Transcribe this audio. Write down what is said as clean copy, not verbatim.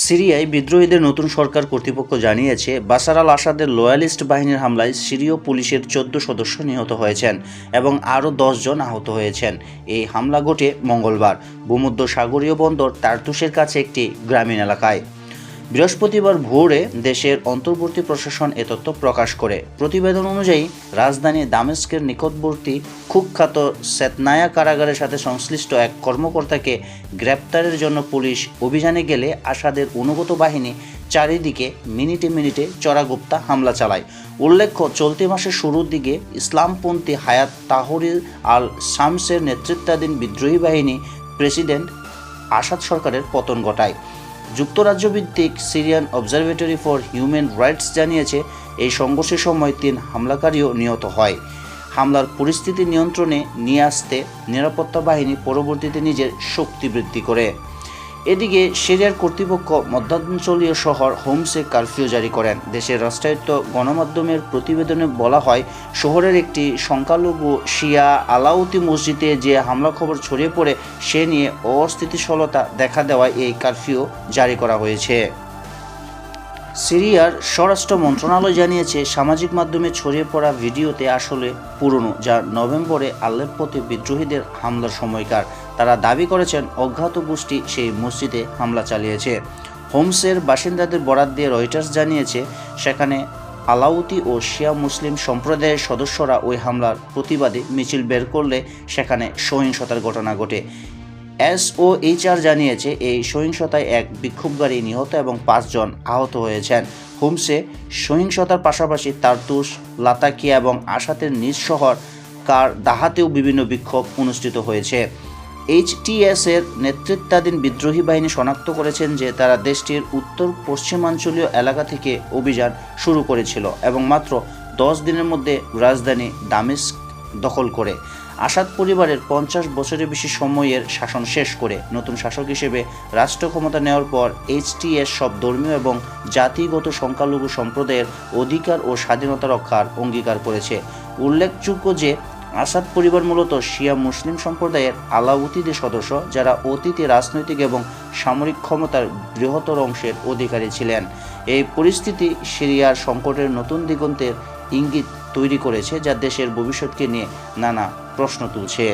সিরিয়ায় বিদ্রোহীদের নতুন সরকার কর্তৃপক্ষ জানিয়েছে বাশার আল আসাদের লয়ালিস্ট বাহিনীর হামলায় সিরীয় পুলিশের 14 সদস্য নিহত হয়েছেন এবং আরও 10 জন আহত হয়েছেন। এই হামলা ঘটে মঙ্গলবার ভূমধ্য সাগরীয় বন্দর তার্তুসের কাছে একটি গ্রামীণ এলাকায়। বৃহস্পতিবার ভোরে দেশের অন্তর্বর্তী প্রশাসন এ তথ্য প্রকাশ করে। প্রতিবেদন অনুযায়ী রাজধানী দামেস্কের নিকটবর্তী কুখ্যাত সেতনায়া কারাগারের সাথে সংশ্লিষ্ট এক কর্মকর্তাকে গ্রেপ্তারের জন্য পুলিশ অভিযানে গেলে আসাদের অনুগত বাহিনী চারিদিকে মিনিটে মিনিটে চড়াগুপ্তা হামলা চালায়। উল্লেখ্য, চলতি মাসের শুরুর দিকে ইসলামপন্থী হায়াত তাহরির আল শামসের নেতৃত্বাধীন বিদ্রোহী বাহিনী প্রেসিডেন্ট আসাদ সরকারের পতন ঘটায়। যুক্তরাজ্যভিত্তিক Syrian observatory for human rights জানিয়েছে এই সংঘর্ষের সময় 3 হামলাকারীও নিহত হয়। হামলার পরিস্থিতি নিয়ন্ত্রণে নিয়ে আসতে নিরাপত্তা বাহিনী পরবর্তীতে নিজের শক্তি বৃদ্ধি করে। এদিকে সিরিয়ার কর্তৃপক্ষ মধ্যাঞ্চলীয় শহর হোমসে কারফিউ জারি করেন। দেশের রাষ্ট্রায়ত্ত গণমাধ্যমের প্রতিবেদনে বলা হয়, শহরের একটি সংখ্যালঘু শিয়া আলাউতি মসজিদে যে হামলা খবর ছড়িয়ে পড়ে সে নিয়ে অস্থিতিশীলতা দেখা দেওয়ায় এই কারফিউ জারি করা হয়েছে। সিরিয়ার স্বরাষ্ট্র মন্ত্রণালয় জানিয়েছে সামাজিক মাধ্যমে ছড়িয়ে পড়া ভিডিওতে আসলে পুরনো, যা নভেম্বরে আলেপ্পোতে বিদ্রোহীদের হামলার সময়কার। তারা দাবি করেছেন অজ্ঞাত গোষ্ঠী সেই মসজিদে হামলা চালিয়েছে। হোমসের বাসিন্দাদের বরাত দিয়ে রয়টার্স জানিয়েছে সেখানে আলাউতি ও শিয়া মুসলিম সম্প্রদায়ের সদস্যরা ওই হামলার প্রতিবাদে মিছিল বের করলে সেখানে সহিংসতার ঘটনা ঘটে। SOHR জানিয়েছে এই সহিংসতায় এক বিক্ষোভকারী নিহত এবং 5 জন আহত হয়েছেন। হোমসে সহিংসতার পাশাপাশি তার্তুস, লাতাকিয়া এবং আসাদের নিজ শহর দাহাতেও বিভিন্ন বিক্ষোভ অনুষ্ঠিত হয়েছে। HTS এর নেতৃত্বাধীন বিদ্রোহী বাহিনী শনাক্ত করেছেন যে তারা দেশটির উত্তর পশ্চিমাঞ্চলীয় এলাকা থেকে অভিযান শুরু করেছিল এবং মাত্র 10 দিনের মধ্যে রাজধানী দামেস্ক দখল করে আসাদ পরিবারের 50 বছরের বেশি সময়ের শাসন শেষ করে নতুন শাসক হিসেবে রাষ্ট্র ক্ষমতা নেওয়ার পর HTS সব ধর্মীয় এবং জাতিগত সংখ্যালঘু সম্প্রদায়ের অধিকার ও স্বাধীনতা রক্ষার অঙ্গীকার করেছে। উল্লেখযোগ্য যে আসাদ পরিবার মূলত শিয়া মুসলিম সম্প্রদায়ের আলাউতিদের সদস্য, যারা অতীতে রাজনৈতিক এবং সামরিক ক্ষমতার বৃহত্তর অংশের অধিকারী ছিলেন। এই পরিস্থিতি সিরিয়ার সংকটের নতুন দিগন্তের ইঙ্গিত তৈরি করেছে, যা দেশের ভবিষ্যৎকে নিয়ে নানা প্রশ্ন তুলছে।